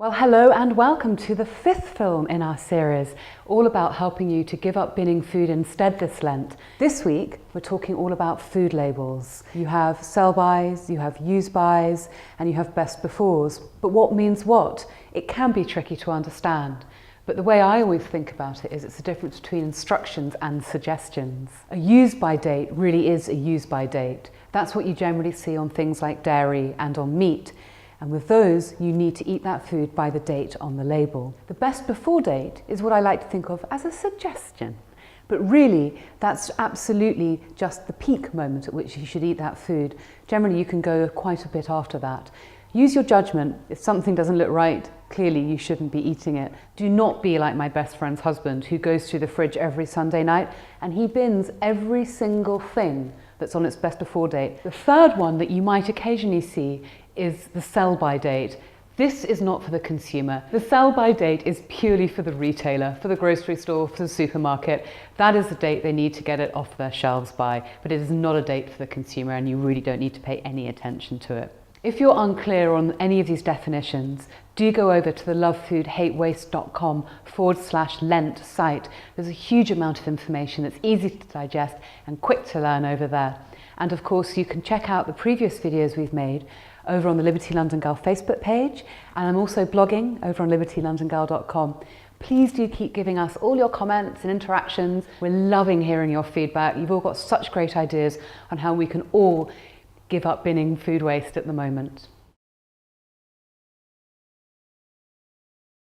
Well, hello and welcome to the 5th film in our series, all about helping you to give up binning food instead this Lent. This week, we're talking all about food labels. You have sell-bys, you have use-bys, and you have best befores. But what means what? It can be tricky to understand. But the way I always think about it is it's the difference between instructions and suggestions. A use-by date really is a use-by date. That's what you generally see on things like dairy and on meat. And with those, you need to eat that food by the date on the label. The best before date is what I like to think of as a suggestion. But really, that's absolutely just the peak moment at which you should eat that food. Generally, you can go quite a bit after that. Use your judgment. If something doesn't look right, clearly you shouldn't be eating it. Do not be like my best friend's husband, who goes through the fridge every Sunday night and he bins every single thing that's on its best before date. The third one that you might occasionally see is the sell-by date. This is not for the consumer. The sell-by date is purely for the retailer, for the grocery store, for the supermarket. That is the date they need to get it off their shelves by, but it is not a date for the consumer and you really don't need to pay any attention to it. If you're unclear on any of these definitions, do go over to the lovefoodhatewaste.com/Lent site. There's a huge amount of information that's easy to digest and quick to learn over there. And of course, you can check out the previous videos we've made over on the Liberty London Girl Facebook page, and I'm also blogging over on libertylondongirl.com. Please do keep giving us all your comments and interactions. We're loving hearing your feedback. You've all got such great ideas on how we can all give up binning food waste at the moment.